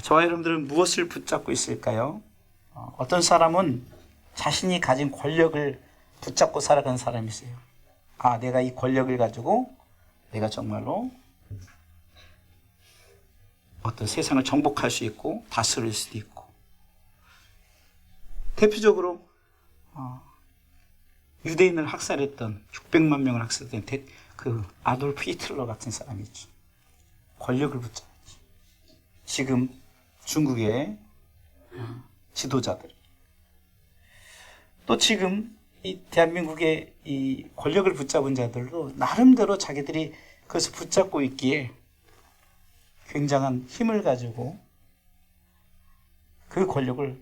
저와 여러분들은 무엇을 붙잡고 있을까요? 어떤 사람은 자신이 가진 권력을 붙잡고 살아가는 사람이 있어요. 내가 이 권력을 가지고 내가 정말로 어떤 세상을 정복할 수 있고 다스릴 수도 있고, 대표적으로 유대인을 학살했던 600만 명을 학살했던 그 아돌프 히틀러 같은 사람이 있죠. 권력을 붙잡았죠. 지금 중국의 지도자들, 또 지금 이 대한민국의 이 권력을 붙잡은 자들도 나름대로 자기들이 그것을 붙잡고 있기에 굉장한 힘을 가지고 그 권력을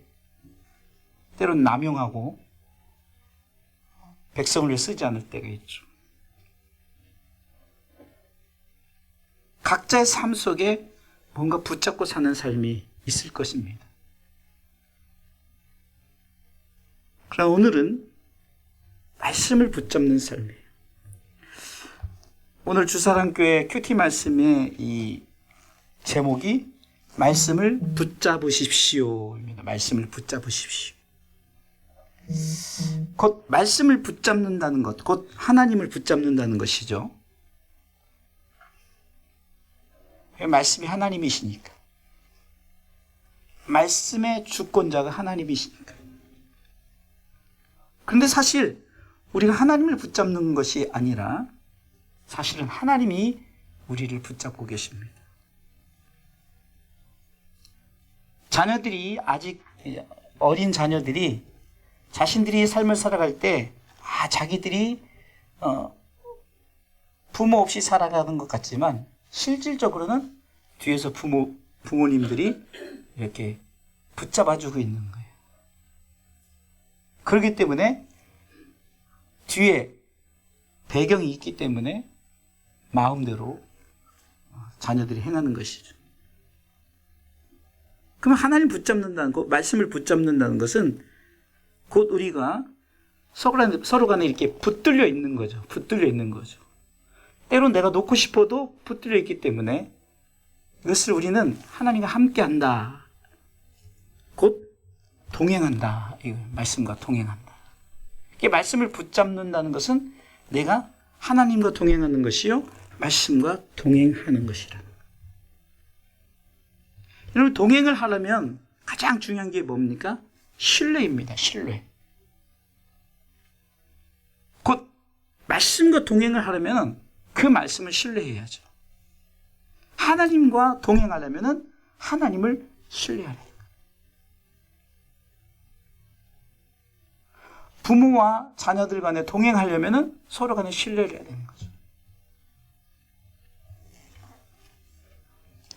때론 남용하고 백성을 위해 쓰지 않을 때가 있죠. 각자의 삶 속에 뭔가 붙잡고 사는 삶이 있을 것입니다. 그러나 오늘은 말씀을 붙잡는 삶이에요. 오늘 주사랑교회 큐티 말씀의 이 제목이 말씀을 붙잡으십시오입니다. 말씀을 붙잡으십시오. 곧 말씀을 붙잡는다는 것, 곧 하나님을 붙잡는다는 것이죠. 말씀이 하나님이시니까. 말씀의 주권자가 하나님이시니까. 그런데 사실 우리가 하나님을 붙잡는 것이 아니라 사실은 하나님이 우리를 붙잡고 계십니다. 자녀들이, 아직 어린 자녀들이 자신들이 삶을 살아갈 때 자기들이 부모 없이 살아가는 것 같지만 실질적으로는 뒤에서 부모님들이 이렇게 붙잡아주고 있는 거예요. 그렇기 때문에 뒤에 배경이 있기 때문에 마음대로 자녀들이 행하는 것이죠. 그럼 하나님 붙잡는다는 것, 말씀을 붙잡는다는 것은 곧 우리가 서로 간에 이렇게 붙들려 있는 거죠. 붙들려 있는 거죠. 때론 내가 놓고 싶어도 붙들려 있기 때문에 이것을 우리는 하나님과 함께 한다. 곧 동행한다. 이 말씀과 동행한다. 이 말씀을 붙잡는다는 것은 내가 하나님과 동행하는 것이요, 말씀과 동행하는 것이라. 여러분, 동행을 하려면 가장 중요한 게 뭡니까? 신뢰입니다. 신뢰. 곧 말씀과 동행을 하려면 그 말씀을 신뢰해야죠. 하나님과 동행하려면 하나님을 신뢰하라. 부모와 자녀들 간에 동행하려면 서로 간에 신뢰를 해야 되는 거죠.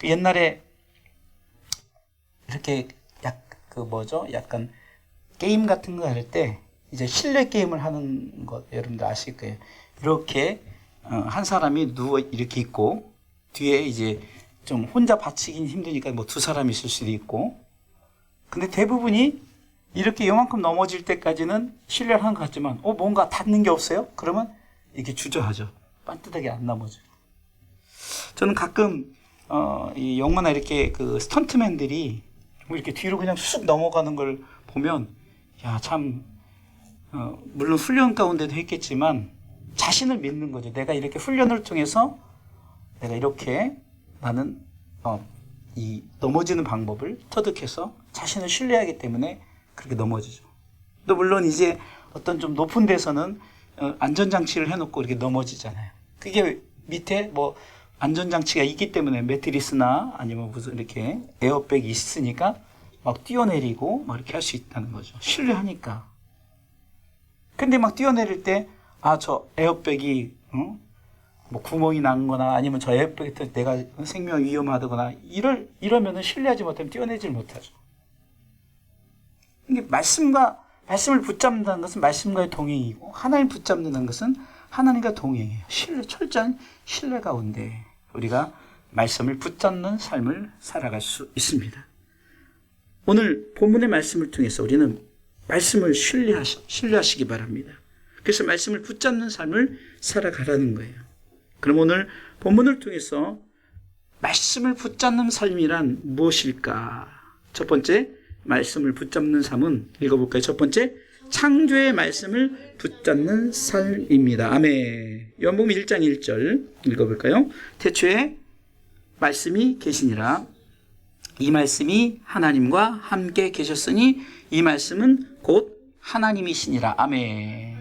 옛날에 이렇게 약간 게임 같은 거 할 때 이제 실내 게임을 하는 것 여러분들 아실 거예요. 이렇게 한 사람이 누워 이렇게 있고 뒤에 이제 좀 혼자 받치긴 힘드니까 뭐 두 사람이 있을 수도 있고, 근데 대부분이 이렇게 요만큼 넘어질 때까지는 신뢰를 하는 것 같지만 뭔가 닿는 게 없어요? 그러면 이렇게 주저하죠. 반듯하게 안 넘어져요. 저는 가끔 이 영화나 이렇게 그 스턴트맨들이 이렇게 뒤로 그냥 쑥 넘어가는 걸 보면 참 물론 훈련 가운데도 했겠지만 자신을 믿는 거죠. 내가 이렇게 훈련을 통해서 내가 이렇게 나는 이 넘어지는 방법을 터득해서 자신을 신뢰하기 때문에 그렇게 넘어지죠. 또 물론 이제 어떤 좀 높은 데서는 안전장치를 해놓고 이렇게 넘어지잖아요. 그게 밑에 뭐 안전장치가 있기 때문에 매트리스나 아니면 무슨 이렇게 에어백이 있으니까 막 뛰어내리고 막 이렇게 할 수 있다는 거죠. 신뢰하니까. 근데 막 뛰어내릴 때 저 에어백이 뭐 구멍이 난 거나 아니면 저 에어백이 내가 생명 위험하다거나 이러면은 신뢰하지 못하면 뛰어내질 못하죠. 이게 말씀을 붙잡는다는 것은 말씀과의 동행이고, 하나님 붙잡는다는 것은 하나님과 동행이에요. 철저한 신뢰 가운데 우리가 말씀을 붙잡는 삶을 살아갈 수 있습니다. 오늘 본문의 말씀을 통해서 우리는 말씀을 신뢰하시기 바랍니다. 그래서 말씀을 붙잡는 삶을 살아가라는 거예요. 그럼 오늘 본문을 통해서 말씀을 붙잡는 삶이란 무엇일까? 첫 번째, 말씀을 붙잡는 삶은 읽어볼까요? 첫 번째, 창조의 말씀을 붙잡는 삶입니다. 아멘. 요한복음 1장 1절 읽어볼까요? 태초에 말씀이 계시니라. 이 말씀이 하나님과 함께 계셨으니 이 말씀은 곧 하나님이시니라. 아멘.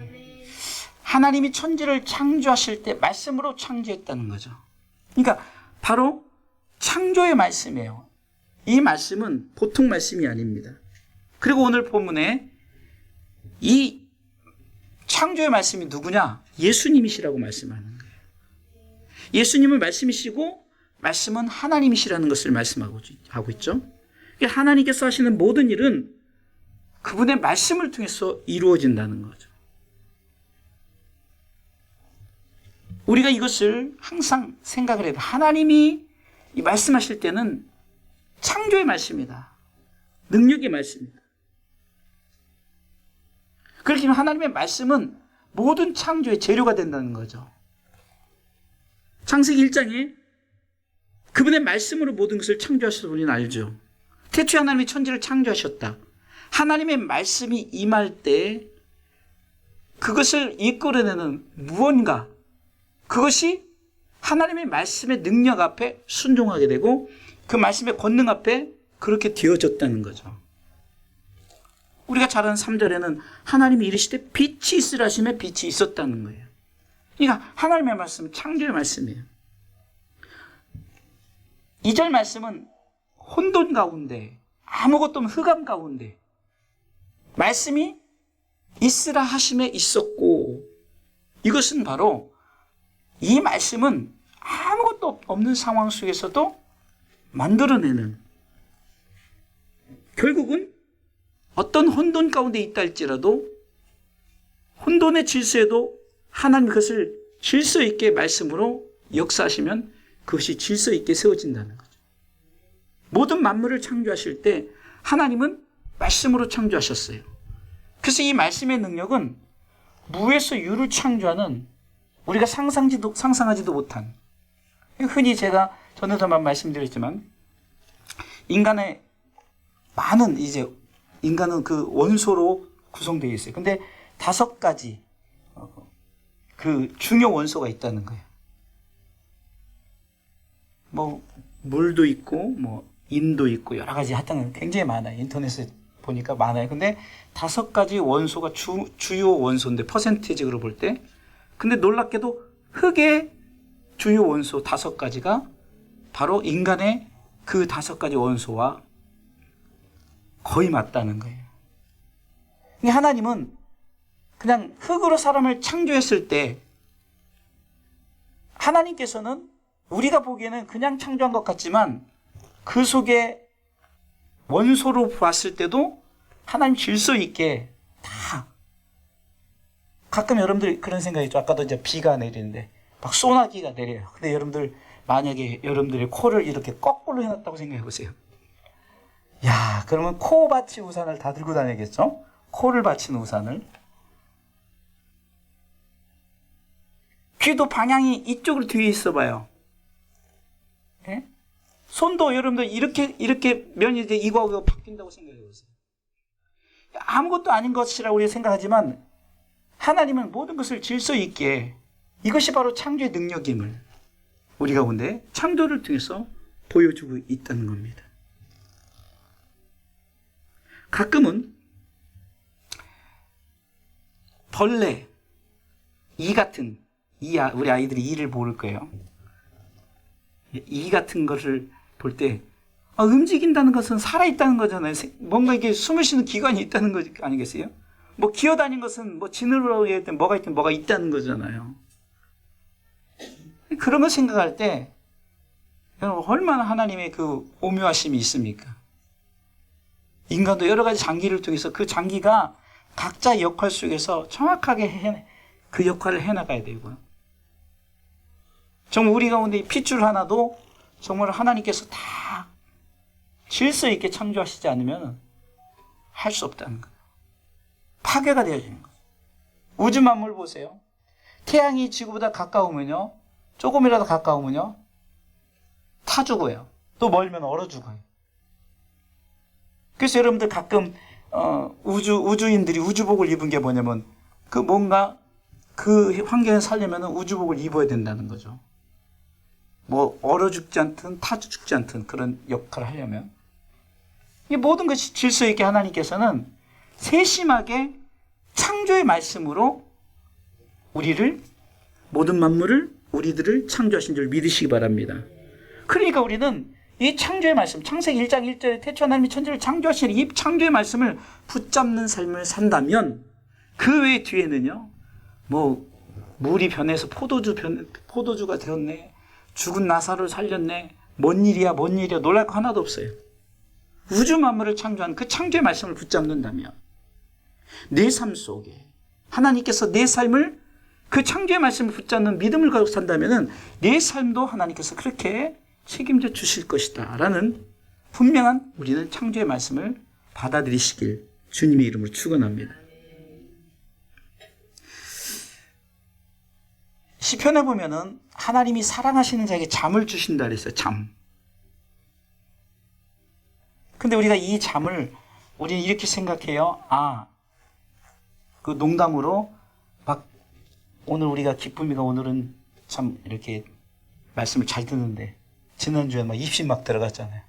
하나님이 천지를 창조하실 때 말씀으로 창조했다는 거죠. 그러니까 바로 창조의 말씀이에요. 이 말씀은 보통 말씀이 아닙니다. 그리고 오늘 본문에 이 창조의 말씀이 누구냐? 예수님이시라고 말씀하는 거예요. 예수님은 말씀이시고 말씀은 하나님이시라는 것을 말씀하고 있죠. 하나님께서 하시는 모든 일은 그분의 말씀을 통해서 이루어진다는 거죠. 우리가 이것을 항상 생각을 해야 돼요. 하나님이 이 말씀하실 때는 창조의 말씀이다. 능력의 말씀이다. 그렇기 때문에 하나님의 말씀은 모든 창조의 재료가 된다는 거죠. 창세기 1장에 그분의 말씀으로 모든 것을 창조하셔서 우리는 알죠. 태초에 하나님이 천지를 창조하셨다. 하나님의 말씀이 임할 때 그것을 이끌어내는 무언가, 그것이 하나님의 말씀의 능력 앞에 순종하게 되고 그 말씀의 권능 앞에 그렇게 되어졌다는 거죠. 우리가 잘 아는 3절에는 하나님이 이르시되 빛이 있으라 하시매 빛이 있었다는 거예요. 그러니까 하나님의 말씀은 창조의 말씀이에요. 2절 말씀은 혼돈 가운데, 아무것도 없는 흑암 가운데 말씀이 있으라 하심에 있었고, 이것은 바로 이 말씀은 아무것도 없는 상황 속에서도 만들어내는, 결국은 어떤 혼돈 가운데 있다 할지라도 혼돈의 질서에도 하나님 그것을 질서 있게 말씀으로 역사하시면 그것이 질서 있게 세워진다는 거죠. 모든 만물을 창조하실 때 하나님은 말씀으로 창조하셨어요. 그래서 이 말씀의 능력은 무에서 유를 창조하는 우리가 상상하지도 못한, 흔히 제가 전에도만 말씀드렸지만 인간의 많은 인간은 그 원소로 구성되어 있어요. 근데 5가지 그 중요 원소가 있다는 거예요. 뭐 물도 있고 뭐 인도 있고 여러 가지 하여튼 굉장히 많아요. 인터넷에 보니까 많아요. 근데 5가지 원소가 주요 원소인데 퍼센테이지로 볼 때, 근데 놀랍게도 흙의 주요 원소 5가지가 바로 인간의 그 5가지 원소와 거의 맞다는 거예요. 하나님은 그냥 흙으로 사람을 창조했을 때 하나님께서는 우리가 보기에는 그냥 창조한 것 같지만 그 속에 원소로 봤을 때도 하나님 질서 있게 다, 가끔 여러분들 그런 생각이 있죠. 아까도 이제 비가 내리는데 막 소나기가 내려요. 근데 여러분들 만약에 여러분들의 코를 이렇게 거꾸로 해놨다고 생각해 보세요. 야, 그러면 코 받치 우산을 다 들고 다니겠죠? 코를 받치는 우산을. 귀도 방향이 이쪽으로 뒤에 있어 봐요. 예? 손도 여러분들 이렇게 면이 이제 이거하고 바뀐다고 생각해 보세요. 아무것도 아닌 것이라고 우리가 생각하지만 하나님은 모든 것을 질서 있게, 이것이 바로 창조의 능력임을 우리 가운데 창조를 통해서 보여주고 있다는 겁니다. 가끔은 벌레, 우리 아이들이 이를 모를 거예요. 이 같은 것을 볼 때 움직인다는 것은 살아있다는 거잖아요. 뭔가 이게 숨을 쉬는 기관이 있다는 거 아니겠어요? 뭐 기어다니는 것은 뭐 지느러미에 있든 뭐가 있든 뭐가 있다는 거잖아요. 그런 거 생각할 때 여러분 얼마나 하나님의 그 오묘하심이 있습니까? 인간도 여러 가지 장기를 통해서 그 장기가 각자 역할 속에서 정확하게 그 역할을 해나가야 되고요. 정말 우리 가운데 핏줄 하나도 정말 하나님께서 다 질서 있게 창조하시지 않으면 할 수 없다는 거예요. 파괴가 되어지는 거예요. 우주 만물 보세요. 태양이 지구보다 가까우면요, 조금이라도 가까우면요, 다 타 죽어요. 또 멀면 얼어 죽어요. 그래서 여러분들 가끔 우주인들이 우주복을 입은 게 뭐냐면 그 뭔가 그 환경에 살려면 우주복을 입어야 된다는 거죠. 뭐 얼어 죽지 않든 타 죽지 않든 그런 역할을 하려면. 이 모든 것이 질서 있게 하나님께서는 세심하게 창조의 말씀으로 우리를, 모든 만물을, 우리들을 창조하신 줄 믿으시기 바랍니다. 그러니까 우리는 이 창조의 말씀, 창세기 1장 1절에 태초 하나님이 천지를 창조하신 이 창조의 말씀을 붙잡는 삶을 산다면 그 외 뒤에는요, 뭐 물이 변해서 포도주가 되었네, 죽은 나사로를 살렸네, 뭔 일이야 놀랄 거 하나도 없어요. 우주 만물을 창조한 그 창조의 말씀을 붙잡는다면 내 삶 속에 하나님께서 내 삶을 그 창조의 말씀을 붙잡는 믿음을 가지고 산다면 내 삶도 하나님께서 그렇게 책임져 주실 것이다 라는 분명한 우리는 창조의 말씀을 받아들이시길 주님의 이름으로 축원합니다. 시편에 보면은 하나님이 사랑하시는 자에게 잠을 주신다 그랬어요. 잠. 근데 우리가 이 잠을 우리는 이렇게 생각해요. 그 농담으로 막 오늘 우리가 기쁨이가 오늘은 참 이렇게 말씀을 잘 듣는데 지난주에 막 입신 막 들어갔잖아요.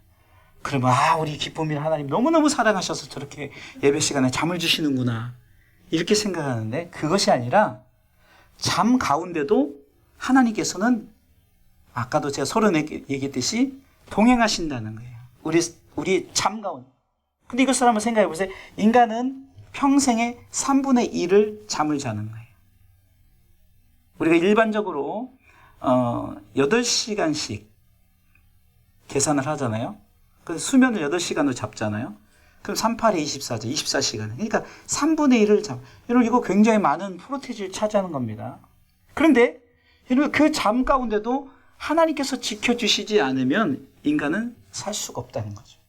그러면 우리 기쁨이 하나님 너무너무 사랑하셔서 저렇게 예배 시간에 잠을 주시는구나 이렇게 생각하는데 그것이 아니라 잠 가운데도 하나님께서는 아까도 제가 서론에 얘기했듯이 동행하신다는 거예요. 우리 잠 가운데. 근데 이것을 한번 생각해 보세요. 인간은 평생의 3분의 1을 잠을 자는 거예요. 우리가 일반적으로 8시간씩 계산을 하잖아요. 그래서 수면을 8시간으로 잡잖아요. 그럼 38에 24죠. 24시간. 그러니까 3분의 1을 여러분 이거 굉장히 많은 프로테인을 차지하는 겁니다. 그런데 여러분 그 잠 가운데도 하나님께서 지켜주시지 않으면 인간은 살 수가 없다는 거죠.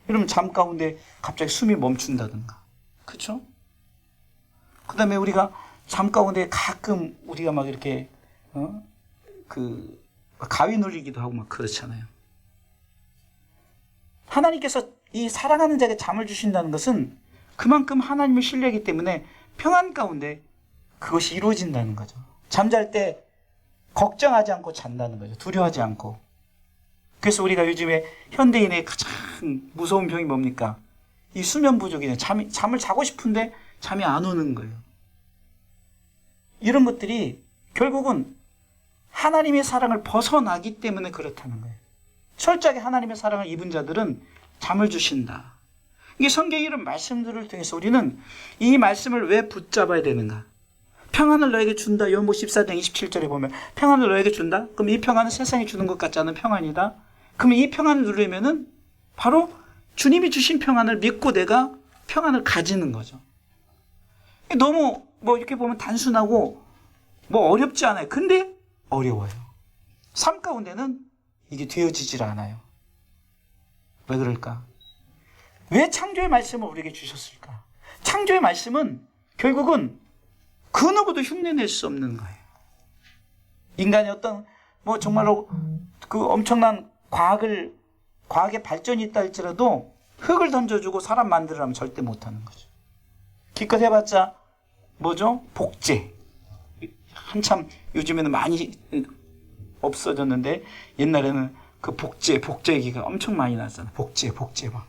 여러분 잠 가운데 갑자기 숨이 멈춘다든가. 그렇죠? 그 다음에 우리가 잠 가운데 가끔 우리가 막 이렇게 가위 눌리기도 하고 막 그렇잖아요. 하나님께서 이 사랑하는 자에게 잠을 주신다는 것은 그만큼 하나님을 신뢰하기 때문에 평안 가운데 그것이 이루어진다는 거죠. 잠잘 때 걱정하지 않고 잔다는 거죠. 두려워하지 않고. 그래서 우리가 요즘에 현대인의 가장 무서운 병이 뭡니까? 이 수면 부족이에요. 잠을 자고 싶은데 잠이 안 오는 거예요. 이런 것들이 결국은 하나님의 사랑을 벗어나기 때문에 그렇다는 거예요. 철저하게 하나님의 사랑을 입은 자들은 잠을 주신다. 이게 성경의 이런 말씀들을 통해서 우리는 이 말씀을 왜 붙잡아야 되는가? 평안을 너에게 준다. 요한복음 14장 27절에 보면 평안을 너에게 준다. 그럼 이 평안은 세상이 주는 것 같지 않은 평안이다. 그러면 이 평안을 누리면은 바로 주님이 주신 평안을 믿고 내가 평안을 가지는 거죠. 너무 이렇게 보면 단순하고 어렵지 않아요. 근데 어려워요. 삶 가운데는 이게 되어지질 않아요. 왜 그럴까? 왜 창조의 말씀을 우리에게 주셨을까? 창조의 말씀은 결국은 그 누구도 흉내낼 수 없는 거예요. 인간이 어떤 정말로 그 엄청난 과학의 발전이 있다 할지라도 흙을 던져주고 사람 만들으라면 절대 못하는 거죠. 기껏 해봤자 뭐죠? 복제. 한참 요즘에는 많이 없어졌는데 옛날에는 그 복제기가 엄청 많이 났잖아요. 복제 막.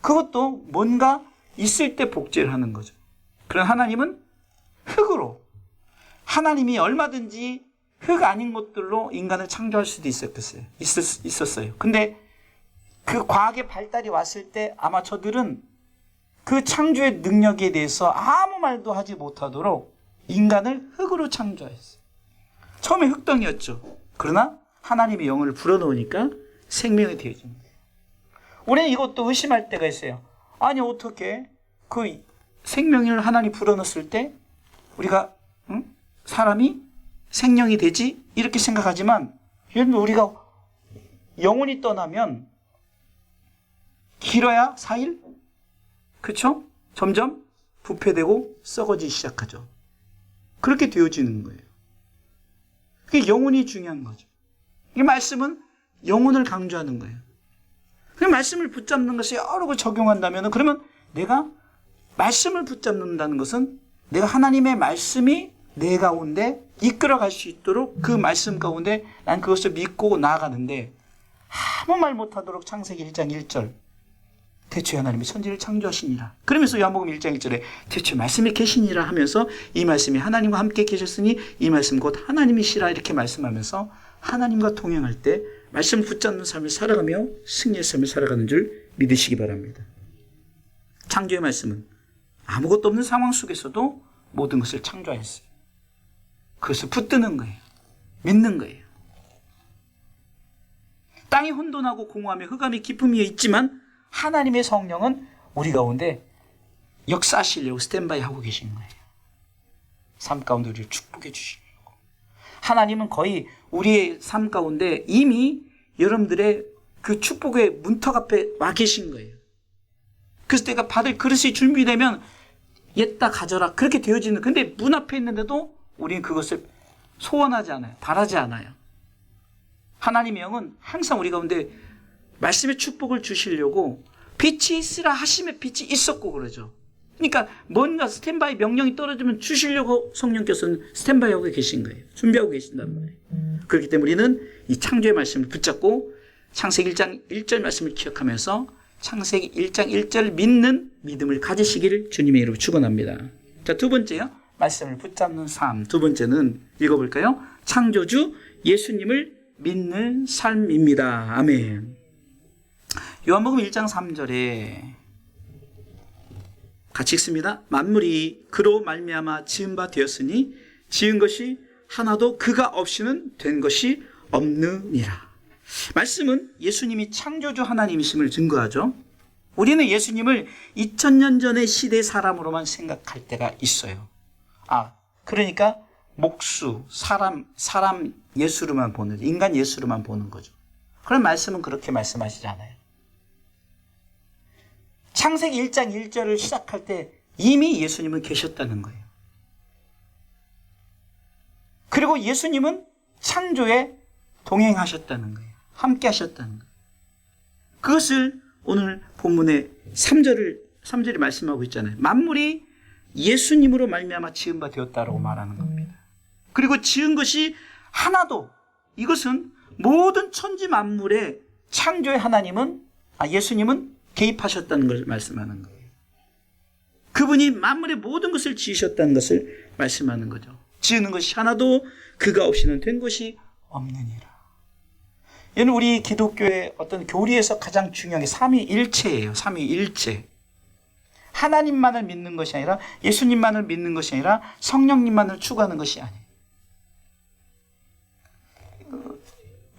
그것도 뭔가 있을 때 복제를 하는 거죠. 그런 하나님은 흙으로, 하나님이 얼마든지 흙 아닌 것들로 인간을 창조할 수도 있었어요. 근데 그 과학의 발달이 왔을 때 아마 저들은 그 창조의 능력에 대해서 아무 말도 하지 못하도록 인간을 흙으로 창조했어요. 처음에 흙덩이였죠. 그러나 하나님의 영을 불어넣으니까 생명이 되어진 거예요. 우리는 이것도 의심할 때가 있어요. 아니 어떻게 그 생명을 하나님 불어넣었을 때 우리가 사람이 생명이 되지? 이렇게 생각하지만 우리가 영혼이 떠나면 길어야 4일? 그렇죠? 점점 부패되고 썩어지기 시작하죠. 그렇게 되어지는 거예요. 그게 영혼이 중요한 거죠. 이 말씀은 영혼을 강조하는 거예요. 그 말씀을 붙잡는 것을 여러 번 적용한다면, 그러면 내가 말씀을 붙잡는다는 것은 내가 하나님의 말씀이 내 가운데 이끌어갈 수 있도록 그 말씀 가운데 난 그것을 믿고 나아가는데, 아무 말 못하도록 창세기 1장 1절 태초에 하나님이 천지를 창조하시니라. 그러면서 요한복음 1장 1절에 태초에 말씀이 계시니라 하면서 이 말씀이 하나님과 함께 계셨으니 이 말씀 곧 하나님이시라 이렇게 말씀하면서 하나님과 동행할 때 말씀을 붙잡는 삶을 살아가며 승리의 삶을 살아가는 줄 믿으시기 바랍니다. 창조의 말씀은 아무것도 없는 상황 속에서도 모든 것을 창조하였어요. 그것을 붙드는 거예요. 믿는 거예요. 땅이 혼돈하고 공허하며 흑암이 깊음이 있지만 하나님의 성령은 우리 가운데 역사하시려고 스탠바이 하고 계신 거예요. 삶 가운데 우리를 축복해 주시려고. 하나님은 거의 우리의 삶 가운데 이미 여러분들의 그 축복의 문턱 앞에 와 계신 거예요. 그래서 내가 받을 그릇이 준비되면 옛다 가져라 그렇게 되어지는, 근데 문 앞에 있는데도 우리는 그것을 소원하지 않아요. 바라지 않아요. 하나님의 영은 항상 우리 가운데 말씀의 축복을 주시려고 빛이 있으라 하심에 빛이 있었고 그러죠. 그러니까 뭔가 스탠바이 명령이 떨어지면 주시려고 성령께서는 스탠바이 하고 계신 거예요. 준비하고 계신단 말이에요. 그렇기 때문에 우리는 이 창조의 말씀을 붙잡고 창세기 1장 1절 말씀을 기억하면서 창세기 1장 1절 믿는 믿음을 가지시기를 주님의 이름으로 축원합니다. 자, 두 번째요. 말씀을 붙잡는 삶. 두 번째는 읽어볼까요? 창조주 예수님을 믿는 삶입니다. 아멘. 요한복음 1장 3절에 같이 읽습니다. 만물이 그로 말미암아 지은 바 되었으니 지은 것이 하나도 그가 없이는 된 것이 없느니라. 말씀은 예수님이 창조주 하나님이심을 증거하죠. 우리는 예수님을 2000년 전의 시대의 사람으로만 생각할 때가 있어요. 그러니까 목수, 사람 예수로만 보는, 인간 예수로만 보는 거죠. 그런 말씀은 그렇게 말씀하시지 않아요. 창세기 1장 1절을 시작할 때 이미 예수님은 계셨다는 거예요. 그리고 예수님은 창조에 동행하셨다는 거예요. 함께 하셨다는 거예요. 그것을 오늘 본문의 3절이 말씀하고 있잖아요. 만물이 예수님으로 말미암아 지은 바 되었다라고 말하는 겁니다. 그리고 지은 것이 하나도, 이것은 모든 천지 만물의 창조의 예수님은 개입하셨다는 걸 말씀하는 거예요. 그분이 만물의 모든 것을 지으셨다는 것을 말씀하는 거죠. 지으는 것이 하나도 그가 없이는 된 것이 없느니라. 이는 우리 기독교의 어떤 교리에서 가장 중요한 게 삼위일체예요. 삼위일체. 하나님만을 믿는 것이 아니라, 예수님만을 믿는 것이 아니라 성령님만을 추구하는 것이 아니에요.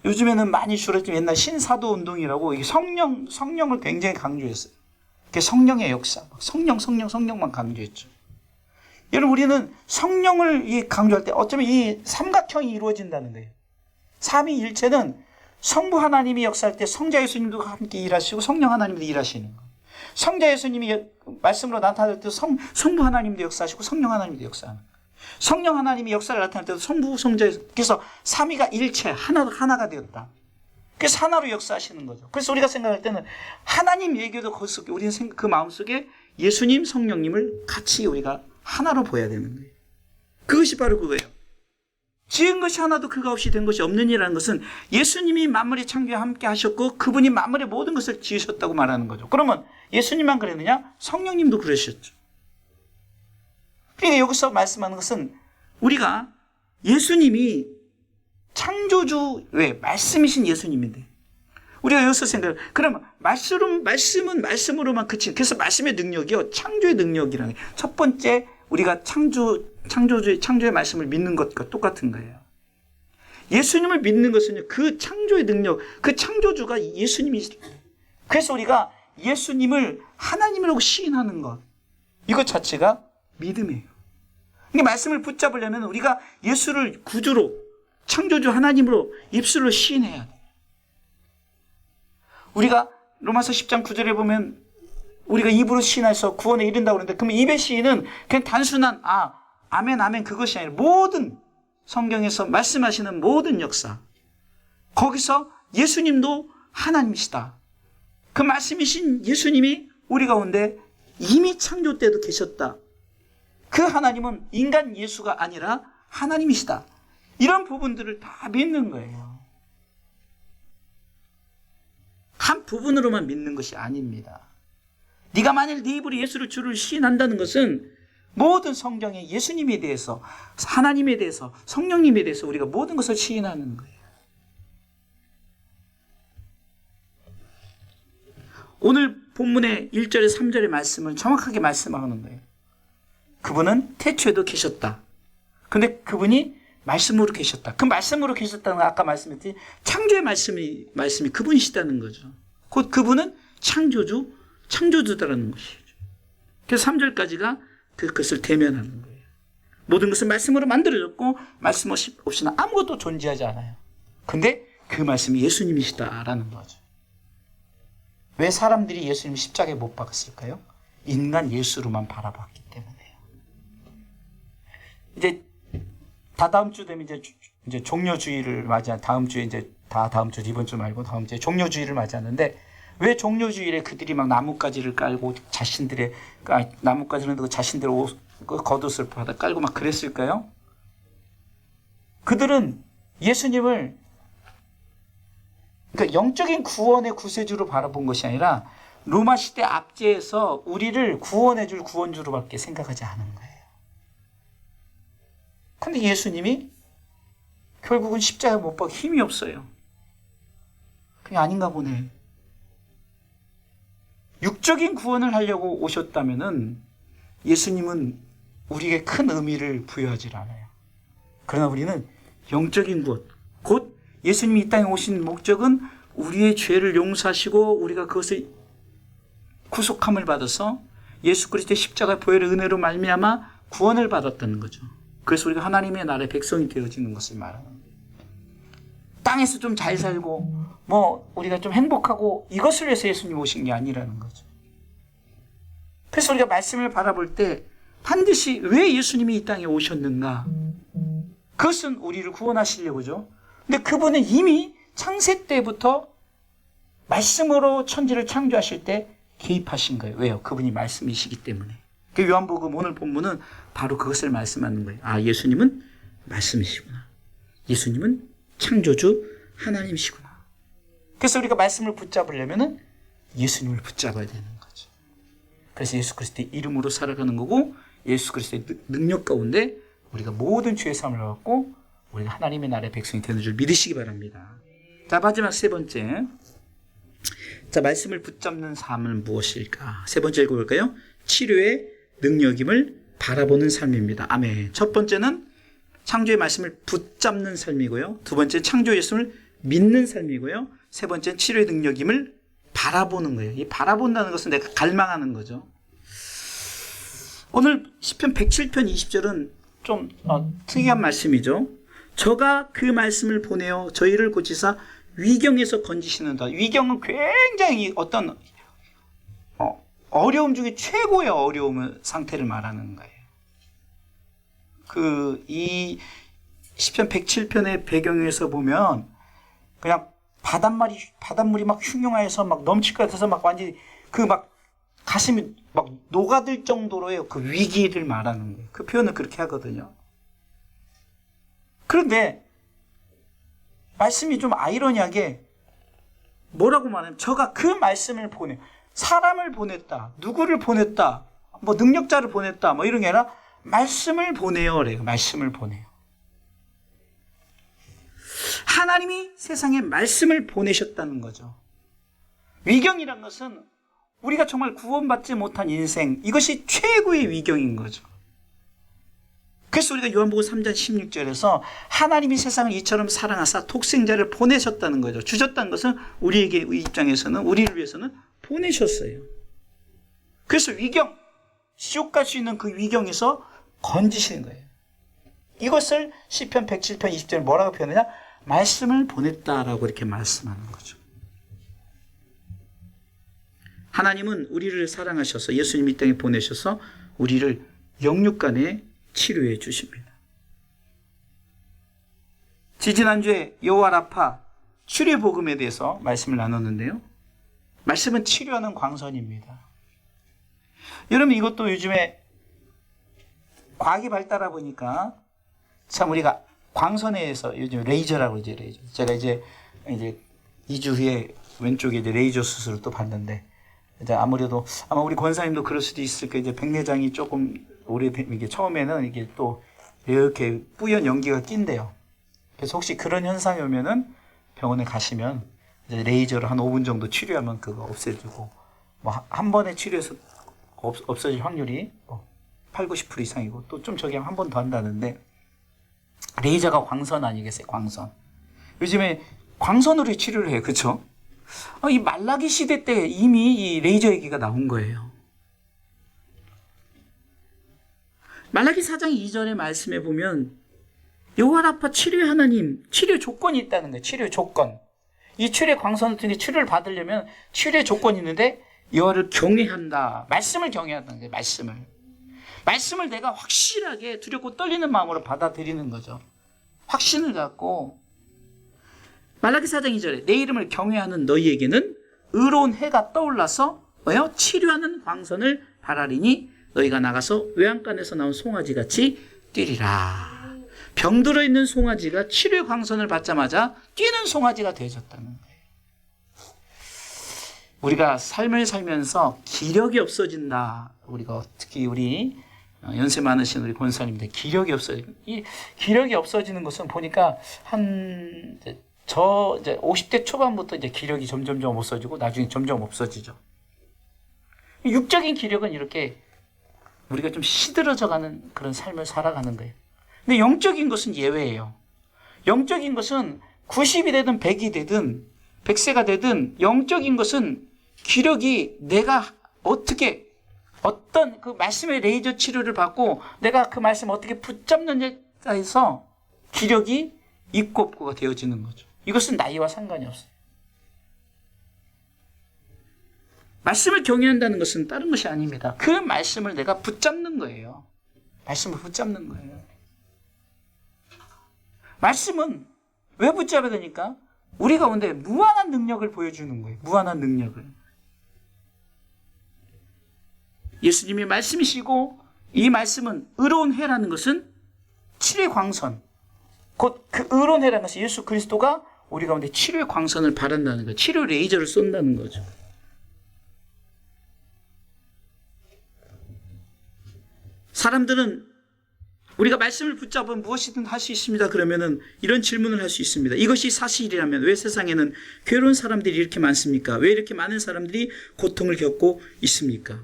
요즘에는 많이 줄었지만 옛날 신사도 운동이라고 성령을 굉장히 강조했어요. 그게 성령의 역사, 성령만 강조했죠. 여러분, 우리는 성령을 강조할 때 어쩌면 이 삼각형이 이루어진다는 거예요. 삼위일체는 성부 하나님이 역사할 때 성자 예수님도 함께 일하시고 성령 하나님도 일하시는 거예요. 성자 예수님이 말씀으로 나타날 때 성부 하나님도 역사하시고 성령 하나님도 역사하는 거예요. 성령 하나님이 역사를 나타낼 때도 성부, 성자, 그래서 삼위가 일체, 하나가 되었다. 그래서 하나로 역사하시는 거죠. 그래서 우리가 생각할 때는 하나님 얘기도 우리는 그 마음속에 예수님, 성령님을 같이 우리가 하나로 보여야 되는 거예요. 그것이 바로 그거예요. 지은 것이 하나도 그가 없이 된 것이 없느니라는 것은 예수님이 만물의 창조에 함께 하셨고 그분이 만물의 모든 것을 지으셨다고 말하는 거죠. 그러면 예수님만 그랬느냐? 성령님도 그러셨죠. 그러니까 여기서 말씀하는 것은 우리가 예수님이 창조주, 말씀이신 예수님인데 우리가 여기서 생각을, 그러면 말씀은 말씀으로만 그친, 그래서 말씀의 능력이요, 창조의 능력이라는 게 첫 번째 우리가 창조의 말씀을 믿는 것과 똑같은 거예요. 예수님을 믿는 것은 그 창조의 능력, 그 창조주가 예수님이시죠. 그래서 우리가 예수님을 하나님이라고 시인하는 것, 이것 자체가 믿음이에요. 이 말씀을 붙잡으려면 우리가 예수를 구주로, 창조주 하나님으로 입술로 시인해야 돼요. 우리가 로마서 10장 9절에 보면 우리가 입으로 시인해서 구원에 이른다고 그러는데, 그러면 입의 시인은 그냥 단순한 아멘 그것이 아니라 모든 성경에서 말씀하시는 모든 역사, 거기서 예수님도 하나님이시다. 그 말씀이신 예수님이 우리 가운데 이미 창조 때도 계셨다. 그 하나님은 인간 예수가 아니라 하나님이시다. 이런 부분들을 다 믿는 거예요. 한 부분으로만 믿는 것이 아닙니다. 네가 만일 네 입으로 예수를 주를 시인한다는 것은 모든 성경에 예수님에 대해서, 하나님에 대해서, 성령님에 대해서 우리가 모든 것을 시인하는 거예요. 오늘 본문의 1절에 3절의 말씀을 정확하게 말씀하는 거예요. 그분은 태초에도 계셨다. 근데 그분이 말씀으로 계셨다. 그 말씀으로 계셨다는 건 아까 말씀했듯이 창조의 말씀이 그분이시다는 거죠. 곧 그분은 창조주다라는 것이죠. 그래서 3절까지가 그것을 대면하는 거예요. 모든 것을 말씀으로 만들어졌고 말씀 없이는 아무것도 존재하지 않아요. 근데 그 말씀이 예수님이시다라는 거죠. 왜 사람들이 예수님 십자가에 못 박았을까요? 인간 예수로만 바라봤기 때문에요. 이제 다다음 주 되면 이제 종료주의를 맞이한 다음 주에 다음 주 이번 주 말고 다음 주에 종료주의를 맞이하는데 왜 종료주의에 그들이 막 나뭇가지를 깔고 자신들의 나뭇가지는 자신들의 겉옷을 받아 깔고 막 그랬을까요? 그들은 예수님을 그러니까 영적인 구원의 구세주로 바라본 것이 아니라 로마 시대 압제에서 우리를 구원해줄 구원주로밖에 생각하지 않은 거예요. 근데 예수님이 결국은 십자가에 못 박혀 힘이 없어요. 그게 아닌가 보네. 육적인 구원을 하려고 오셨다면은 예수님은 우리에게 큰 의미를 부여하지 않아요. 그러나 우리는 영적인 구원, 곧 예수님이 이 땅에 오신 목적은 우리의 죄를 용서하시고 우리가 그것을 구속함을 받아서 예수 그리스도의 십자가 보혈의 은혜로 말미암아 구원을 받았다는 거죠. 그래서 우리가 하나님의 나라의 백성이 되어지는 것을 말하는 거예요. 땅에서 좀 잘 살고 우리가 좀 행복하고 이것을 위해서 예수님 오신 게 아니라는 거죠. 그래서 우리가 말씀을 바라볼 때 반드시 왜 예수님이 이 땅에 오셨는가? 그것은 우리를 구원하시려고죠. 근데 그분은 이미 창세 때부터 말씀으로 천지를 창조하실 때 개입하신 거예요. 왜요? 그분이 말씀이시기 때문에. 그 요한복음 오늘 본문은 바로 그것을 말씀하는 거예요. 아, 예수님은 말씀이시구나. 예수님은 창조주 하나님이시구나. 그래서 우리가 말씀을 붙잡으려면은 예수님을 붙잡아야 되는 거죠. 그래서 예수 그리스도의 이름으로 살아가는 거고 예수 그리스도의 능력 가운데 우리가 모든 죄의 사함을 받고 우리가 하나님의 나라의 백성이 되는 줄 믿으시기 바랍니다. 자, 마지막 세 번째. 자, 말씀을 붙잡는 삶은 무엇일까? 세 번째 읽어볼까요? 치료의 능력임을 바라보는 삶입니다. 아멘. 첫 번째는 창조의 말씀을 붙잡는 삶이고요. 두 번째는 창조 예수를 믿는 삶이고요. 세 번째는 치료의 능력임을 바라보는 거예요. 이 바라본다는 것은 내가 갈망하는 거죠. 오늘 시편 107편 20절은 좀 특이한 말씀이죠. 저가 그 말씀을 보내어 저희를 고치사 위경에서 건지시는다. 위경은 굉장히 어떤 어려움 중에 최고의 어려움 상태를 말하는 거예요. 이 시편 107편의 배경에서 보면 그냥 바닷물이 막 흉흉하여서 막 넘칠 것 같아서 막 완전히 가슴이 막 녹아들 정도로의 그 위기를 말하는 거예요. 그 표현을 그렇게 하거든요. 그런데 말씀이 좀 아이러니하게 뭐라고 말하면 저가 그 말씀을 사람을 보냈다, 누구를 보냈다, 능력자를 보냈다, 이런 게 아니라 말씀을 보내요. 그래요. 말씀을 보내요. 하나님이 세상에 말씀을 보내셨다는 거죠. 위경이란 것은 우리가 정말 구원받지 못한 인생, 이것이 최고의 위경인 거죠. 그래서 우리가 요한복음 3장 16절에서 하나님이 세상을 이처럼 사랑하사 독생자를 보내셨다는 거죠. 주셨다는 것은 우리에게 입장에서는, 우리를 위해서는 보내셨어요. 그래서 위경, 지옥 갈 수 있는 그 위경에서 건지시는 거예요. 이것을 시편 107편 20절에 뭐라고 표현하냐? 말씀을 보냈다라고 이렇게 말씀하는 거죠. 하나님은 우리를 사랑하셔서 예수님 이 땅에 보내셔서 우리를 영육간에 치료해 주십니다. 지지난주에 여호와 라파, 치료의 복음에 대해서 말씀을 나눴는데요. 말씀은 치료하는 광선입니다. 여러분, 이것도 요즘에 과학이 발달하다 보니까 참 우리가 광선에 의해서 요즘 레이저라고 이제 레이저. 제가 이제 2주 후에 왼쪽에 이제 레이저 수술을 또 받는데, 이제 아무래도 아마 우리 권사님도 그럴 수도 있을 거예요. 이제 백내장이 조금 이게 처음에는 이게 또 이렇게 뿌연 연기가 낀대요. 그래서 혹시 그런 현상이 오면은 병원에 가시면 이제 레이저로 한 5분 정도 치료하면 그거 없애주고, 뭐 한 번에 치료해서 없어질 확률이 8, 90% 이상이고, 또 좀 저기 한 번 더 한다는데, 레이저가 광선 아니겠어요? 광선. 요즘에 광선으로 치료를 해요. 그렇죠? 이 말라기 시대 때 이미 이 레이저 얘기가 나온 거예요. 말라기 4장 2절의 말씀에 보면 여호와 라파 치료의 하나님, 치료 조건이 있다는 거예요. 치료 조건. 이 치료의 광선을 통해 치료를 받으려면 치료의 조건이 있는데 여호와를 경외한다. 말씀을 경외한다는 거예요. 말씀을 내가 확실하게 두렵고 떨리는 마음으로 받아들이는 거죠. 확신을 갖고. 말라기 4장 2절에 내 이름을 경외하는 너희에게는 의로운 해가 떠올라서 치료하는 광선을 바라리니 너희가 나가서 외양간에서 나온 송아지같이 뛰리라. 병들어 있는 송아지가 치료의 광선을 받자마자 뛰는 송아지가 되어졌다는 거예요. 우리가 삶을 살면서 기력이 없어진다. 우리가 특히 우리 연세 많으신 우리 권사님들 기력이 없어지는 것은 보니까 이제 50대 초반부터 이제 기력이 점점 없어지고 나중에 점점 없어지죠. 육적인 기력은 이렇게 우리가 좀 시들어져가는 그런 삶을 살아가는 거예요. 근데 영적인 것은 예외예요. 영적인 것은 90이 되든 100이 되든 100세가 되든 영적인 것은 기력이 내가 어떤 그 말씀의 레이저 치료를 받고 내가 그 말씀 어떻게 붙잡느냐에 해서 기력이 있고 없고가 되어지는 거죠. 이것은 나이와 상관이 없어요. 말씀을 경외한다는 것은 다른 것이 아닙니다. 그 말씀을 내가 붙잡는 거예요. 말씀을 붙잡는 거예요. 말씀은 왜 붙잡아야 되니까? 우리 가운데 무한한 능력을 보여주는 거예요. 무한한 능력을. 예수님이 말씀이시고 이 말씀은 의로운 해라는 것은 치료의 광선. 곧 그 의로운 해라는 것은 예수 그리스도가 우리 가운데 치료의 광선을 바란다는 거예요. 치료 레이저를 쏜다는 거죠. 사람들은 우리가 말씀을 붙잡으면 무엇이든 할 수 있습니다. 그러면은 이런 질문을 할 수 있습니다. 이것이 사실이라면 왜 세상에는 괴로운 사람들이 이렇게 많습니까? 왜 이렇게 많은 사람들이 고통을 겪고 있습니까?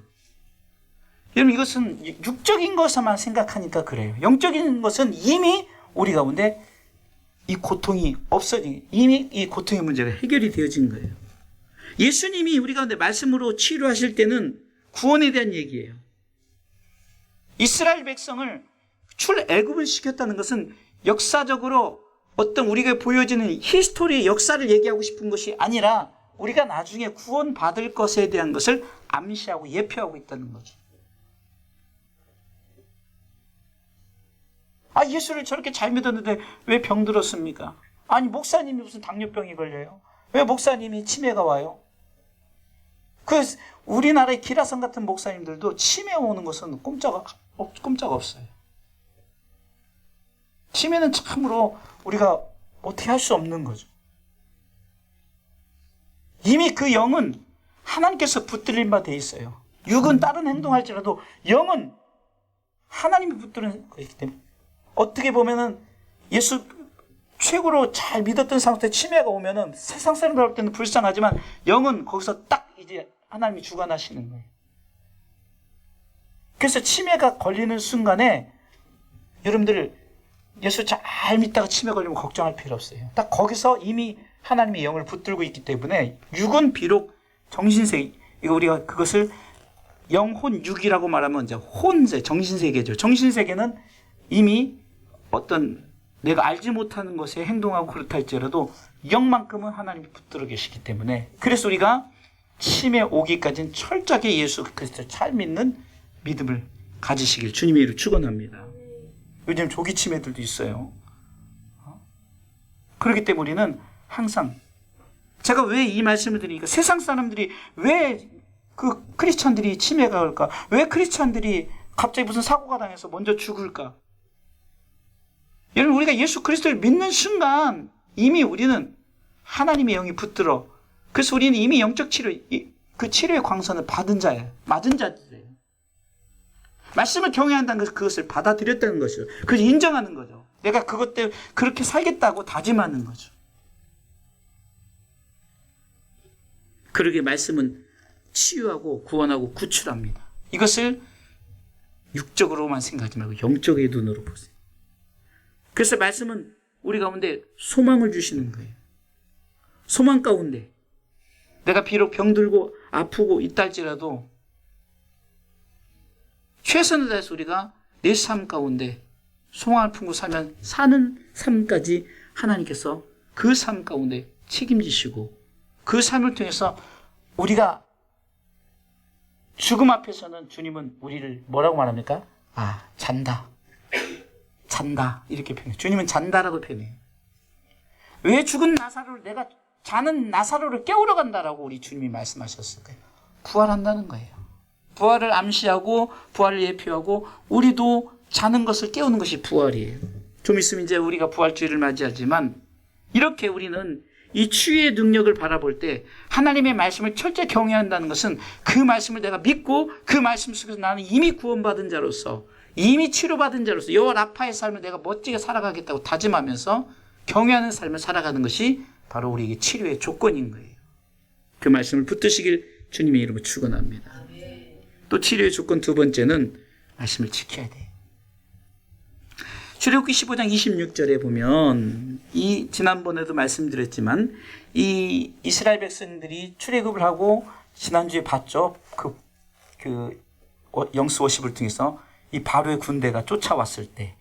여러분, 이것은 육적인 것만 생각하니까 그래요. 영적인 것은 이미 우리 가운데 이 고통이 이미 이 고통의 문제가 해결이 되어진 거예요. 예수님이 우리 가운데 말씀으로 치료하실 때는 구원에 대한 얘기예요. 이스라엘 백성을 출애굽을 시켰다는 것은 역사적으로 어떤 우리가 보여지는 히스토리의 역사를 얘기하고 싶은 것이 아니라 우리가 나중에 구원받을 것에 대한 것을 암시하고 예표하고 있다는 거죠. 예수를 저렇게 잘 믿었는데 왜 병들었습니까? 아니, 목사님이 무슨 당뇨병이 걸려요? 왜 목사님이 치매가 와요? 우리나라의 기라성 같은 목사님들도 치매 오는 것은 꼼짝 없어요. 치매는 참으로 우리가 어떻게 할 수 없는 거죠. 이미 그 영은 하나님께서 붙들린 바 돼 있어요. 육은 다른 행동할지라도 영은 하나님이 붙들은 거이기 때문에 어떻게 보면은 예수 최고로 잘 믿었던 상태 치매가 오면은 세상 사람들 볼 때는 불쌍하지만 영은 거기서 딱 이제 하나님이 주관하시는 거예요. 그래서 치매가 걸리는 순간에 여러분들 예수 잘 믿다가 치매 걸리면 걱정할 필요 없어요. 딱 거기서 이미 하나님의 영을 붙들고 있기 때문에 육은 비록 정신세계, 이거 우리가 그것을 영혼육이라고 말하면 이제 정신세계죠. 정신세계는 이미 어떤 내가 알지 못하는 것에 행동하고 그렇다 할지라도 영만큼은 하나님이 붙들어 계시기 때문에 그래서 우리가 치매 오기까지는 철저하게 예수 그리스도를 잘 믿는 믿음을 가지시길 주님의 이름으로 축원합니다. 요즘 조기 치매들도 있어요. 그렇기 때문에 우리는 항상 제가 왜 이 말씀을 드리니까 세상 사람들이 왜 그 크리스천들이 치매가 올까? 왜 크리스천들이 갑자기 무슨 사고가 당해서 먼저 죽을까? 여러분, 우리가 예수 그리스도를 믿는 순간 이미 우리는 하나님의 영이 붙들어. 그래서 우리는 이미 영적 치료, 그 치료의 광선을 받은 자예요. 맞은 자들이에요. 말씀을 경외한다는 것은 그것을 받아들였다는 것이죠. 그걸 인정하는 거죠. 내가 그것 때문에 그렇게 살겠다고 다짐하는 거죠. 그러게 말씀은 치유하고 구원하고 구출합니다. 이것을 육적으로만 생각하지 말고 영적의 눈으로 보세요. 그래서 말씀은 우리 가운데 소망을 주시는 거예요. 소망 가운데 내가 비록 병들고 아프고 있다 할지라도 최선을 다해서 우리가 내 삶 가운데 소망을 품고 살면 사는 삶까지 하나님께서 그 삶 가운데 책임지시고 그 삶을 통해서 우리가 죽음 앞에서는 주님은 우리를 뭐라고 말합니까? 아, 잔다. 잔다. 이렇게 표현해요. 주님은 잔다라고 표현해요. 왜 죽은 나사로를 내가 자는 나사로를 깨우러 간다라고 우리 주님이 말씀하셨을까요? 부활한다는 거예요. 부활을 암시하고 부활을 예표하고 우리도 자는 것을 깨우는 것이 부활이에요. 좀 있으면 이제 우리가 부활주의를 맞이하지만 이렇게 우리는 이 치유의 능력을 바라볼 때 하나님의 말씀을 철저히 경외한다는 것은 그 말씀을 내가 믿고 그 말씀 속에서 나는 이미 구원받은 자로서 이미 치료받은 자로서 여호와 라파의 삶을 내가 멋지게 살아가겠다고 다짐하면서 경외하는 삶을 살아가는 것이 바로 우리에게 치료의 조건인 거예요. 그 말씀을 붙드시길 주님의 이름으로 축원합니다. 또 치료의 조건 두 번째는 말씀을 지켜야 돼요. 출애굽기 15장 26절에 보면 이 지난번에도 말씀드렸지만 이 이스라엘 백성들이 출애굽을 하고 지난주에 봤죠. 그 영수 50을 통해서 이 바로의 군대가 쫓아왔을 때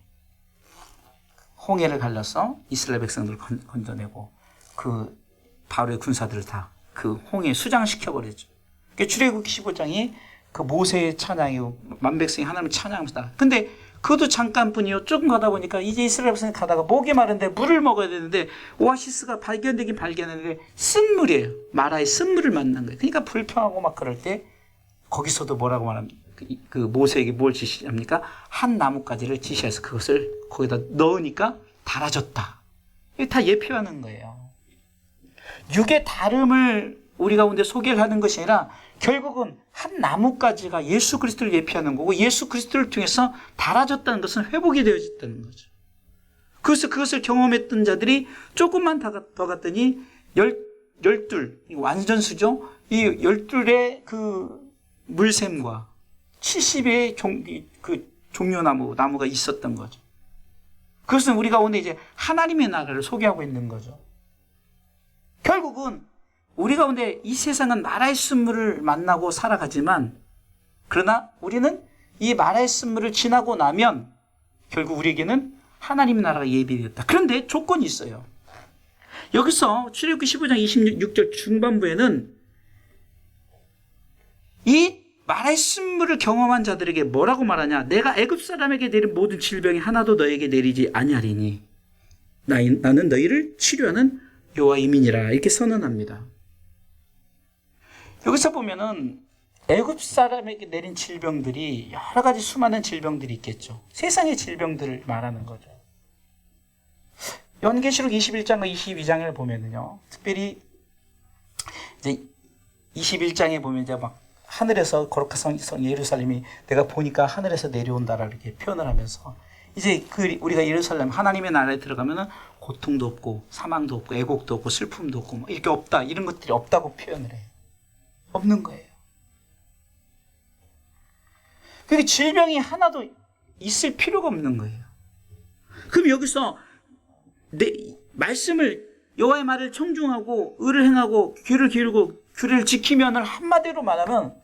홍해를 갈라서 이스라엘 백성들을 건져내고 그 바로의 군사들을 다 그 홍해에 수장시켜버렸죠. 출애굽기 15장이 그 모세의 찬양이고 만백성이 하나님을 찬양합니다. 근데 그것도 잠깐뿐이요. 조금 가다 보니까 이제 이스라엘 백성이 가다가 목이 마른데 물을 먹어야 되는데 오아시스가 발견되긴 발견했는데 쓴물이에요. 마라의 쓴물을 만난 거예요. 그러니까 불평하고 막 그럴 때 거기서도 뭐라고 말합니까? 그 모세에게 뭘 지시합니까? 한 나뭇가지를 지시해서 그것을 거기다 넣으니까 달아졌다. 이게 다 예표하는 거예요. 육의 다름을 우리 가운데 소개를 하는 것이 아니라 결국은 한 나뭇가지가 예수 그리스도를 예표하는 거고 예수 그리스도를 통해서 달아졌다는 것은 회복이 되어졌다는 거죠. 그래서 그것을 경험했던 자들이 조금만 더 갔더니 열둘, 완전수죠. 이 열둘의 그 물샘과 70의 종려나무가 있었던 거죠. 그것은 우리 가운데 이제 하나님의 나라를 소개하고 있는 거죠. 결국은 우리 가운데 이 세상은 마라의 쓴물을 만나고 살아가지만 그러나 우리는 이 마라의 쓴물을 지나고 나면 결국 우리에게는 하나님의 나라가 예비되었다. 그런데 조건이 있어요. 여기서 출애굽기 15장 26절 중반부에는 이 마라의 쓴물을 경험한 자들에게 뭐라고 말하냐? 내가 애굽 사람에게 내린 모든 질병이 하나도 너에게 내리지 아니하리니 나는 너희를 치료하는 여호와 이민이라 이렇게 선언합니다. 여기서 보면은 애굽 사람에게 내린 질병들이 여러 가지 수많은 질병들이 있겠죠. 세상의 질병들을 말하는 거죠. 연계시록 21장과 22장을 보면은요, 특별히 이제 21장에 보면 이제 막 하늘에서 거룩한 성 예루살렘이 내가 보니까 하늘에서 내려온다라 이렇게 표현을 하면서 이제 우리가 예루살렘 하나님의 나라에 들어가면은 고통도 없고 사망도 없고 애곡도 없고 슬픔도 없고 뭐 이렇게 없다 이런 것들이 없다고 표현을 해요. 없는 거예요. 그게 질병이 하나도 있을 필요가 없는 거예요. 그럼 여기서 내 말씀을 여호와의 말을 청중하고 의를 행하고 귀를 기울이고 규례를 지키면을 한마디로 말하면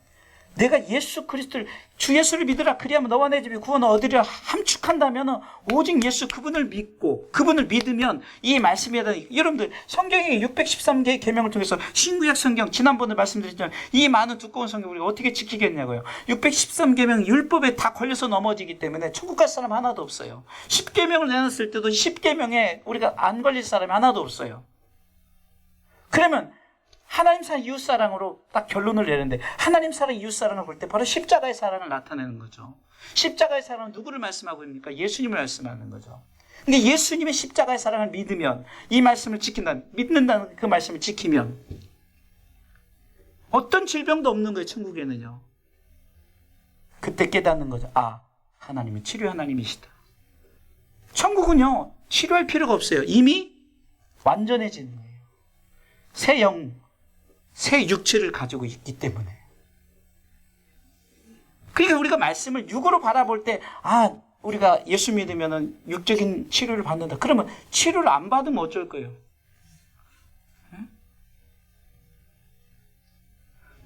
내가 예수 그리스도를 주 예수를 믿으라 그리하면 너와 내 집이 구원을 얻으리라 함축한다면 오직 예수 그분을 믿고 그분을 믿으면 이 말씀에 대한 여러분들 성경의 613개의 계명을 통해서 신구약 성경 지난번에 말씀드렸지만 이 많은 두꺼운 성경 우리가 어떻게 지키겠냐고요. 613계명 율법에 다 걸려서 넘어지기 때문에 천국 갈 사람 하나도 없어요. 10계명을 내놨을 때도 10계명에 우리가 안 걸릴 사람이 하나도 없어요. 그러면 하나님 사랑, 이웃 사랑으로 딱 결론을 내는데, 하나님 사랑, 이웃 사랑을 볼 때 바로 십자가의 사랑을 나타내는 거죠. 십자가의 사랑은 누구를 말씀하고 있습니까? 예수님을 말씀하는 거죠. 근데 예수님의 십자가의 사랑을 믿으면, 이 말씀을 믿는다는 그 말씀을 지키면 어떤 질병도 없는 거예요, 천국에는요. 그때 깨닫는 거죠. 아, 하나님은 치료 하나님이시다. 천국은요, 치료할 필요가 없어요. 이미 완전해지는 거예요. 새 영, 새 육체를 가지고 있기 때문에. 그러니까 우리가 말씀을 육으로 바라볼 때, 아, 우리가 예수 믿으면 육적인 치료를 받는다. 그러면 치료를 안 받으면 어쩔 거예요?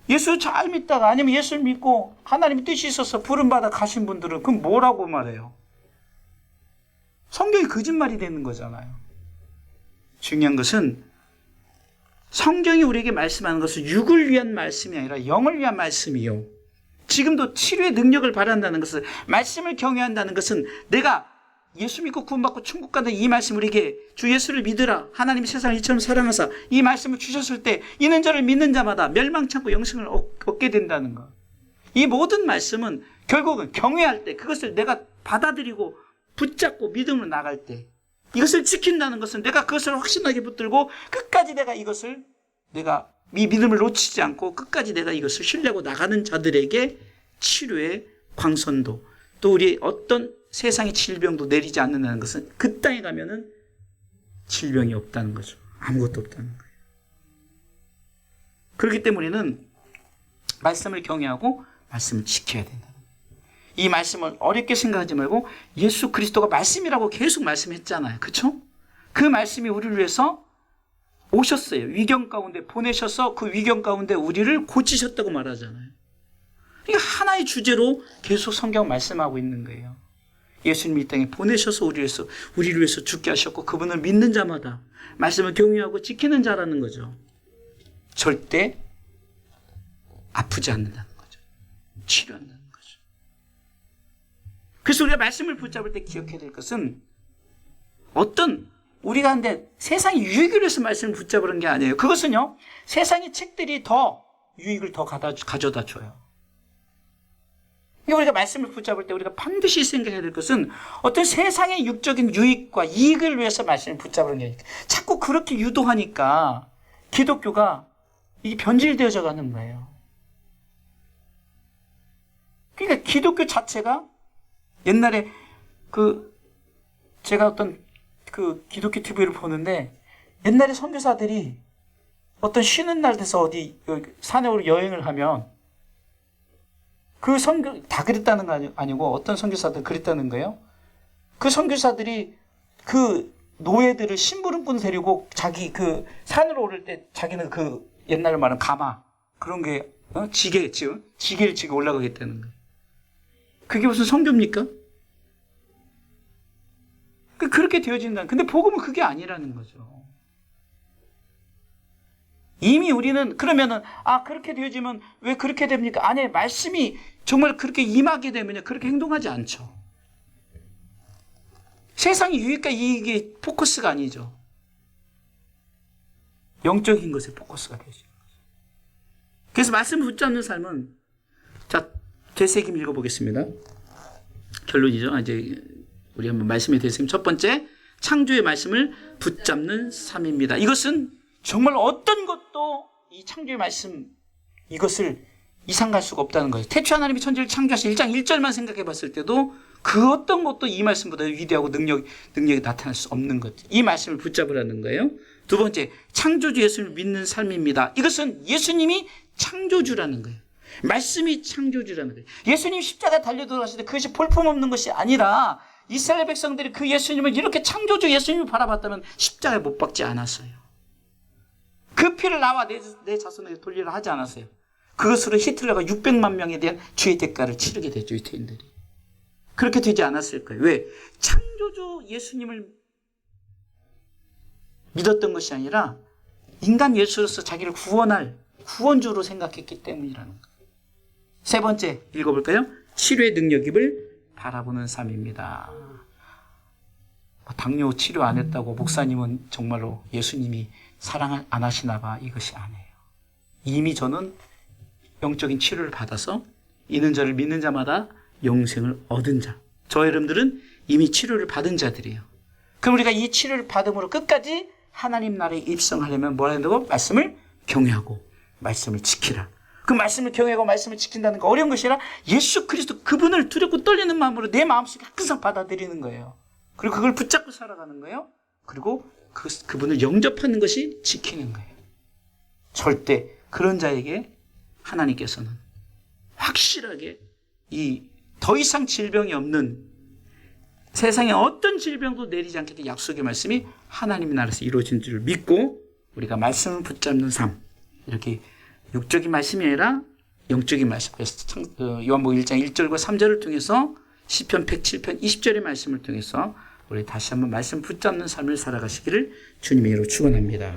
예수 잘 믿다가, 아니면 예수를 믿고 하나님의 뜻이 있어서 부름받아 가신 분들은 그럼 뭐라고 말해요? 성경이 거짓말이 되는 거잖아요. 중요한 것은 성경이 우리에게 말씀하는 것은 육을 위한 말씀이 아니라 영을 위한 말씀이요. 지금도 치료의 능력을 바란다는 것은, 말씀을 경외한다는 것은, 내가 예수 믿고 구원받고 천국 간다, 이 말씀 우리에게 주 예수를 믿으라, 하나님이 세상을 이처럼 사랑하사, 이 말씀을 주셨을 때 이는 저를 믿는 자마다 멸망치 않고 영생을 얻게 된다는 것. 이 모든 말씀은 결국은 경외할 때, 그것을 내가 받아들이고 붙잡고 믿음으로 나갈 때, 이것을 지킨다는 것은 내가 그것을 확신하게 붙들고 끝까지 내가 이것을, 내가 이 믿음을 놓치지 않고 끝까지 내가 이것을 신뢰하고 나가는 자들에게 치료의 광선도, 또 우리 어떤 세상의 질병도 내리지 않는다는 것은, 그 땅에 가면은 질병이 없다는 거죠. 아무것도 없다는 거예요. 그렇기 때문에 우리는 말씀을 경외하고 말씀을 지켜야 된다. 이 말씀을 어렵게 생각하지 말고, 예수 그리스도가 말씀이라고 계속 말씀했잖아요. 그렇죠? 그 말씀이 우리를 위해서 오셨어요. 위경 가운데 보내셔서 그 위경 가운데 우리를 고치셨다고 말하잖아요. 이게 하나의 주제로 계속 성경 말씀하고 있는 거예요. 예수님이 이 땅에 보내셔서 우리를 위해서 죽게 하셨고, 그분을 믿는 자마다 말씀을 경외하고 지키는 자라는 거죠. 절대 아프지 않는다는 거죠. 치료한다는 거죠. 그래서 우리가 말씀을 붙잡을 때 기억해야 될 것은, 어떤 우리가 근데 세상의 유익을 위해서 말씀을 붙잡으는 게 아니에요. 그것은요, 세상의 책들이 더 유익을 더 가져다 줘요. 우리가 말씀을 붙잡을 때 우리가 반드시 생각해야 될 것은, 어떤 세상의 육적인 유익과 이익을 위해서 말씀을 붙잡는 게 아니라, 자꾸 그렇게 유도하니까 기독교가 이게 변질되어져 가는 거예요. 그러니까 기독교 자체가, 옛날에 제가 어떤 기독교 TV를 보는데, 옛날에 선교사들이 어떤 쉬는 날 돼서 어디 산으로 여행을 하면, 그 선교 다 그랬다는 거 아니고 어떤 선교사들 그랬다는 거예요. 그 선교사들이 그 노예들을 심부름꾼 데리고 자기 그 산으로 오를 때, 자기는 그 옛날에 말하는 가마, 그런 게 지게를 지고 올라가겠다는 거예요. 그게 무슨 선교입니까? 그렇게 되어진다. 근데 복음은 그게 아니라는 거죠. 이미 우리는 그러면은, 아, 그렇게 되어지면 왜 그렇게 됩니까? 아니, 말씀이 정말 그렇게 임하게 되면요, 그렇게 행동하지 않죠. 세상의 유익과 이익이 포커스가 아니죠. 영적인 것에 포커스가 되죠. 그래서 말씀을 붙잡는 삶은, 자, 되새김 읽어보겠습니다. 결론이죠. 이제 우리 한번 말씀에 되새김. 첫 번째, 창조의 말씀을 붙잡는 삶입니다. 이것은 정말 어떤 것도 이 창조의 말씀, 이것을 이상 갈 수가 없다는 거예요. 태초 하나님이 천지를 창조하신 1장 1절만 생각해 봤을 때도 그 어떤 것도 이 말씀보다 위대하고 능력이 나타날 수 없는 것. 이 말씀을 붙잡으라는 거예요. 두 번째, 창조주 예수를 믿는 삶입니다. 이것은 예수님이 창조주라는 거예요. 말씀이 창조주라는 거예요. 예수님 십자가에 달려 돌아가실 때 그것이 볼품없는 것이 아니라, 이스라엘 백성들이 그 예수님을 이렇게 창조주 예수님을 바라봤다면 십자가에 못 박지 않았어요. 그 피를 나와 내 자손에게 돌리라 하지 않았어요. 그것으로 히틀러가 600만 명에 대한 죄의 대가를 치르게 되죠, 유태인들이. 그렇게 되지 않았을 거예요. 왜? 창조주 예수님을 믿었던 것이 아니라 인간 예수로서 자기를 구원할 구원주로 생각했기 때문이라는 거예요. 세 번째 읽어볼까요? 치료의 능력임을 바라보는 삶입니다. 당뇨 치료 안 했다고 목사님은 정말로 예수님이 사랑 안 하시나 봐, 이것이 아니에요. 이미 저는 영적인 치료를 받아서 이는 저를 믿는 자마다 영생을 얻은 자. 저 여러분들은 이미 치료를 받은 자들이에요. 그럼 우리가 이 치료를 받음으로 끝까지 하나님 나라에 입성하려면 뭘 한다고? 말씀을 경외하고 말씀을 지키라. 그 말씀을 경외하고 말씀을 지킨다는 거 어려운 것이 아니라 예수 그리스도 그분을 두렵고 떨리는 마음으로 내 마음속에 항상 받아들이는 거예요. 그리고 그걸 붙잡고 살아가는 거예요. 그리고 그분을 영접하는 것이 지키는 거예요. 절대 그런 자에게 하나님께서는 확실하게 이 더 이상 질병이 없는 세상에 어떤 질병도 내리지 않겠다 약속의 말씀이 하나님의 나라에서 이루어진 줄 믿고 우리가 말씀을 붙잡는 삶, 이렇게 육적인 말씀이 아니라 영적인 말씀. 그래서 요한복음 1장 1절과 3절을 통해서 시편 107편 20절의 말씀을 통해서 우리 다시 한번 말씀 붙잡는 삶을 살아가시기를 주님의 이름으로 축원합니다.